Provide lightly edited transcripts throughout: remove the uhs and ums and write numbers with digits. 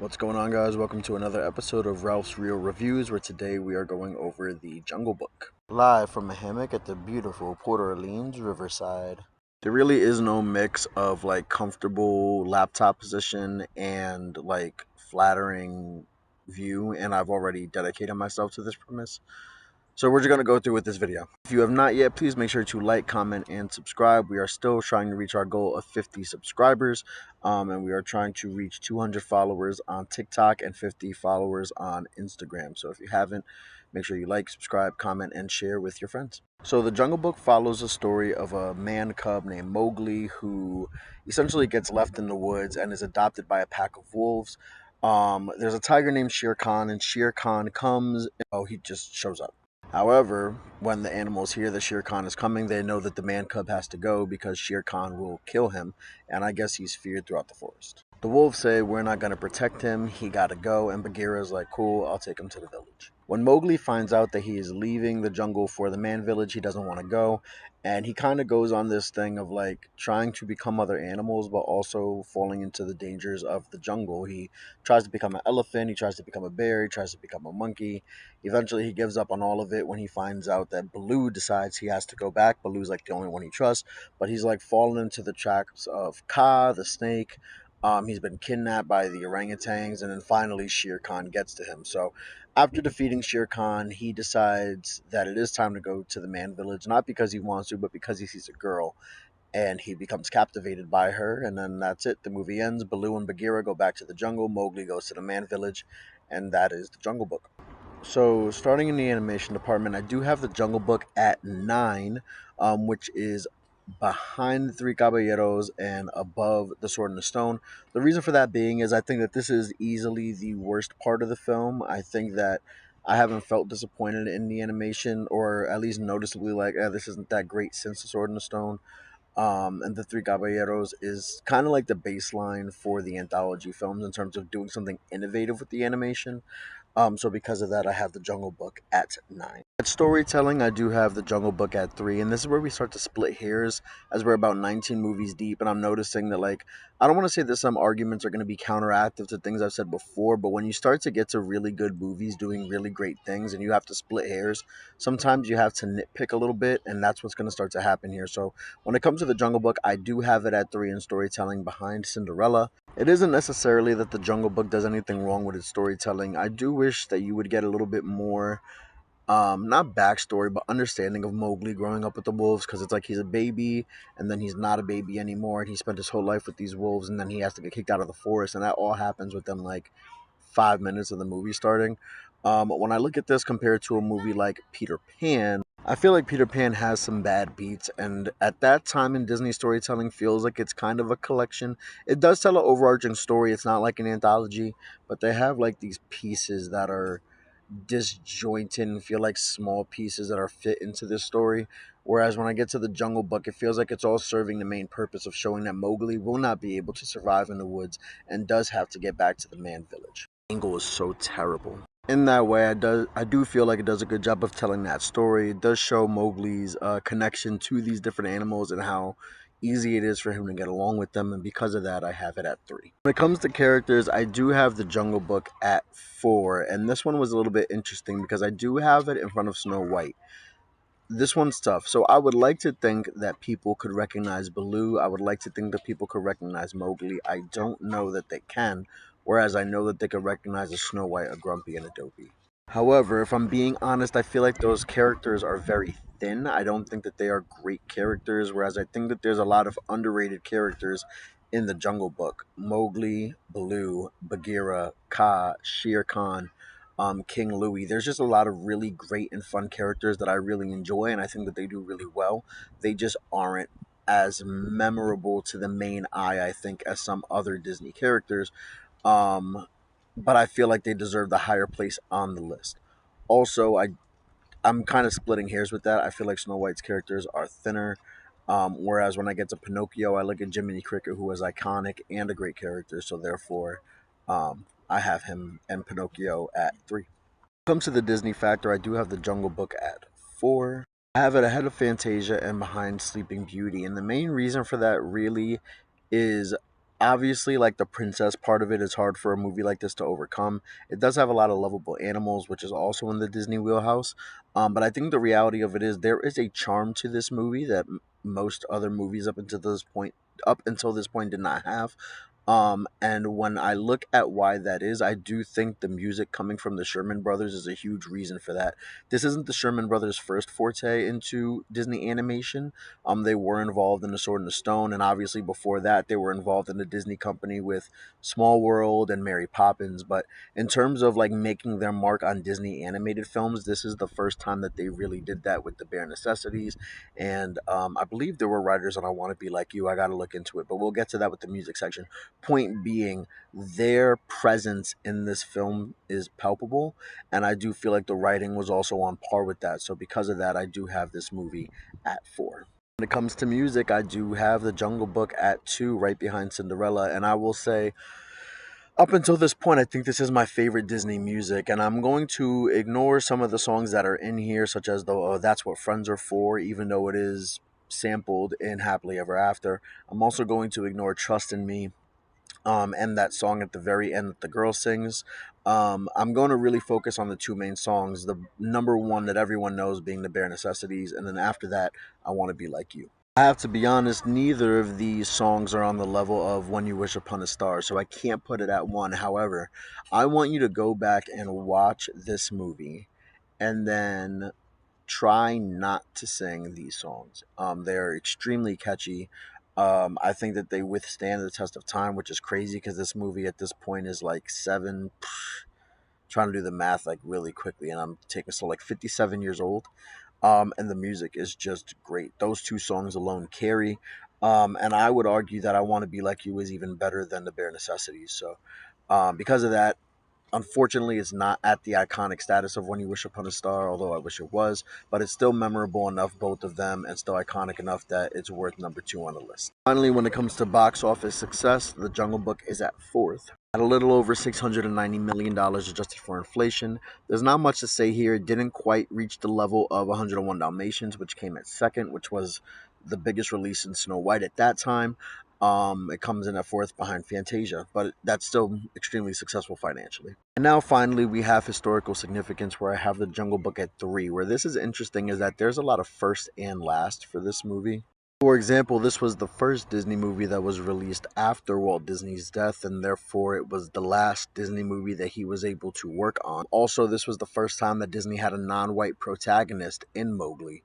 What's going on, guys? Welcome to another episode of Ralph's Real Reviews, where today we are going over The Jungle Book. Live from a hammock at the beautiful Port Orleans Riverside. There really is no mix of comfortable laptop position and flattering view, and I've already dedicated myself to this premise. So we're just going to go through with this video. If you have not yet, please make sure to like, comment, and subscribe. We are still trying to reach our goal of 50 subscribers, and we are trying to reach 200 followers on TikTok and 50 followers on Instagram. So if you haven't, make sure you like, subscribe, comment, and share with your friends. So The Jungle Book follows the story of a man cub named Mowgli who essentially gets left in the woods and is adopted by a pack of wolves. There's a tiger named Shere Khan, and Shere Khan comes. Oh, he just shows up. However, when the animals hear that Shere Khan is coming, they know that the man cub has to go because Shere Khan will kill him, and I guess he's feared throughout the forest. The wolves say, "We're not going to protect him, he gotta go," and Bagheera's like, "Cool, I'll take him to the village." When Mowgli finds out that he is leaving the jungle for the man village, he doesn't want to go, and he kind of goes on this thing of trying to become other animals, but also falling into the dangers of the jungle. He tries to become an elephant, he tries to become a bear, he tries to become a monkey. Eventually, he gives up on all of it when he finds out that Baloo decides he has to go back. Baloo's like the only one he trusts, but he's like fallen into the traps of Kaa, the snake. He's been kidnapped by the orangutans, and then finally Shere Khan gets to him. So, after defeating Shere Khan, he decides that it is time to go to the man village, not because he wants to, but because he sees a girl, and he becomes captivated by her. And then that's it. The movie ends. Baloo and Bagheera go back to the jungle. Mowgli goes to the man village, and that is the Jungle Book. So, starting in the animation department, I do have the Jungle Book at 9, which is behind the Three Caballeros and above the Sword and the Stone. The reason for that being is I think that this is easily the worst part of the film. I think that I haven't felt disappointed in the animation, or at least noticeably this isn't that great since the Sword and the Stone. And the Three Caballeros is kind of like the baseline for the anthology films in terms of doing something innovative with the animation. So because of that, I have the Jungle Book at 9. At storytelling, I do have the Jungle Book at 3, and this is where we start to split hairs as we're about 19 movies deep, and I'm noticing that I don't want to say that some arguments are going to be counteractive to things I've said before, but when you start to get to really good movies doing really great things, and you have to split hairs, sometimes you have to nitpick a little bit, and that's what's going to start to happen here. So when it comes to the Jungle Book, I do have it at 3 in storytelling behind Cinderella. It isn't necessarily that the Jungle Book does anything wrong with its storytelling. I do wish that you would get a little bit more, not backstory, but understanding of Mowgli growing up with the wolves, because it's like he's a baby, and then he's not a baby anymore, and he spent his whole life with these wolves, and then he has to get kicked out of the forest, and that all happens within 5 minutes of the movie starting. When I look at this compared to a movie like Peter Pan, I feel like Peter Pan has some bad beats, and at that time in Disney storytelling feels like it's kind of a collection. It does tell an overarching story, it's not like an anthology, but they have these pieces that are disjointed and feel like small pieces that are fit into this story. Whereas when I get to the Jungle Book, it feels like it's all serving the main purpose of showing that Mowgli will not be able to survive in the woods and does have to get back to the man village. Angle is so terrible. In that way, I do feel like it does a good job of telling that story. It does show Mowgli's connection to these different animals and how easy it is for him to get along with them, and because of that, I have it at 3. When it comes to characters, I do have the Jungle Book at 4, and this one was a little bit interesting because I do have it in front of Snow White. This one's tough. So I would like to think that people could recognize Baloo. I would like to think that people could recognize Mowgli. I don't know that they can, whereas I know that they could recognize a Snow White, a Grumpy, and a Dopey. However, if I'm being honest, I feel like those characters are very thin. I don't think that they are great characters, whereas I think that there's a lot of underrated characters in the Jungle Book. Mowgli, Baloo, Bagheera, Kaa, Shere Khan, King Louie. There's just a lot of really great and fun characters that I really enjoy, and I think that they do really well. They just aren't as memorable to the main eye, I think, as some other Disney characters. Um, but I feel like they deserve the higher place on the list. Also, I'm kind of splitting hairs with that. I feel like Snow White's characters are thinner. Whereas when I get to Pinocchio, I look at Jiminy Cricket, who was iconic and a great character. So therefore, I have him and Pinocchio at 3. When it comes to the Disney factor, I do have the Jungle Book at 4. I have it ahead of Fantasia and behind Sleeping Beauty. And the main reason for that really is Obviously, like the princess part of it is hard for a movie like this to overcome. It does have a lot of lovable animals, which is also in the Disney wheelhouse. But I think the reality of it is there is a charm to this movie that most other movies up until this point did not have. And when I look at why that is, I do think the music coming from the Sherman Brothers is a huge reason for that. This isn't the Sherman Brothers' first forte into Disney animation. They were involved in The Sword and the Stone, and obviously before that, they were involved in the Disney company with Small World and Mary Poppins. But in terms of like making their mark on Disney animated films, this is the first time that they really did that with the Bare Necessities. And I believe there were writers on I Want to Be Like You. I got to look into it, but we'll get to that with the music section. Point being, their presence in this film is palpable, and I do feel like the writing was also on par with that. So because of that, I do have this movie at 4. When it comes to music, I do have The Jungle Book at 2, right behind Cinderella. And I will say, up until this point, I think this is my favorite Disney music. And I'm going to ignore some of the songs that are in here, such as the That's What Friends Are For, even though it is sampled in Happily Ever After. I'm also going to ignore Trust in Me, and that song at the very end that the girl sings. I'm going to really focus on the two main songs. The number one that everyone knows being The Bare Necessities, and then after that, I Want to Be Like You. I have to be honest, neither of these songs are on the level of When You Wish Upon a Star, so I can't put it at 1. However, I want you to go back and watch this movie and then try not to sing these songs. They're extremely catchy. I think that they withstand the test of time, which is crazy because this movie at this point is like seven. Trying to do the math like really quickly, and I'm taking so like 57 years old. And the music is just great. Those two songs alone carry. And I would argue that I Want to Be Like You is even better than The Bare Necessities. So, because of that, unfortunately, it's not at the iconic status of When You Wish Upon a Star, although I wish it was, but it's still memorable enough, both of them, and still iconic enough that it's worth number 2 on the list. Finally, when it comes to box office success, The Jungle Book is at 4th. At a little over $690 million adjusted for inflation. There's not much to say here. It didn't quite reach the level of 101 Dalmatians, which came at 2nd, which was the biggest release in Snow White at that time. It comes in at 4th behind Fantasia, but that's still extremely successful financially. And now finally we have historical significance, where I have The Jungle Book at 3. Where this is interesting is that there's a lot of first and last for this movie. For example, this was the first Disney movie that was released after Walt Disney's death, and therefore it was the last Disney movie that he was able to work on. Also, this was the first time that Disney had a non-white protagonist in Mowgli,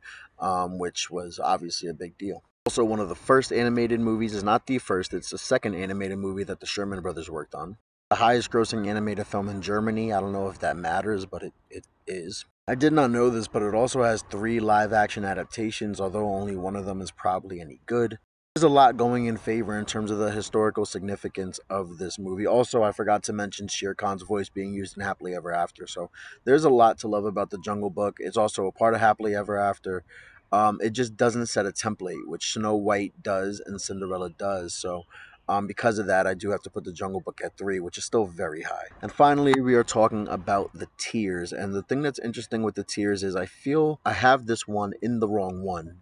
which was obviously a big deal. Also, one of the first animated movies, is not the first, it's the second animated movie that the Sherman Brothers worked on. The highest grossing animated film in Germany. I don't know if that matters, but it is. I did not know this, but it also has 3 live action adaptations, although only one of them is probably any good. There's a lot going in favor in terms of the historical significance of this movie. Also, I forgot to mention Shere Khan's voice being used in Happily Ever After. So there's a lot to love about The Jungle Book. It's also a part of Happily Ever After. It just doesn't set a template, which Snow White does and Cinderella does. So because of that, I do have to put The Jungle Book at 3, which is still very high. And finally, we are talking about the tiers. And the thing that's interesting with the tiers is I feel I have this one in the wrong one.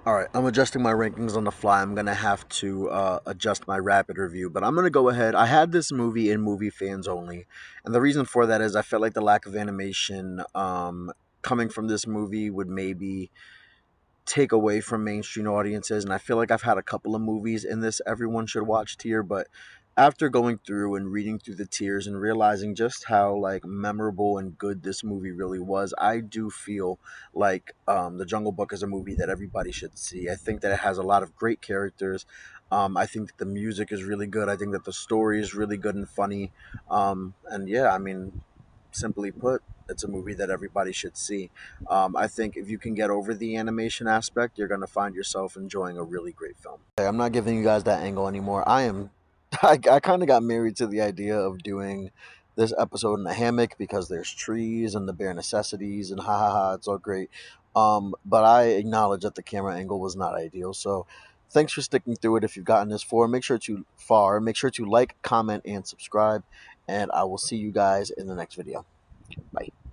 All right, I'm adjusting my rankings on the fly. I'm going to have to adjust my rapid review, but I'm going to go ahead. I had this movie in movie fans only. And the reason for that is I felt like the lack of animation coming from this movie would maybe take away from mainstream audiences. And I feel like I've had a couple of movies in this everyone should watch tier, but after going through and reading through the tiers and realizing just how like memorable and good this movie really was, I do feel like The Jungle Book is a movie that everybody should see. I think that it has a lot of great characters. I think that the music is really good. I think that the story is really good and funny. And yeah, I mean, simply put, it's a movie that everybody should see. I think if you can get over the animation aspect, you're going to find yourself enjoying a really great film. Okay, I'm not giving you guys that angle anymore. I kind of got married to the idea of doing this episode in a hammock because there's trees and the bare necessities and ha ha ha, it's all great. But I acknowledge that the camera angle was not ideal. So thanks for sticking through it. If you've gotten this far, make sure to like, comment, and subscribe. And I will see you guys in the next video. Bye.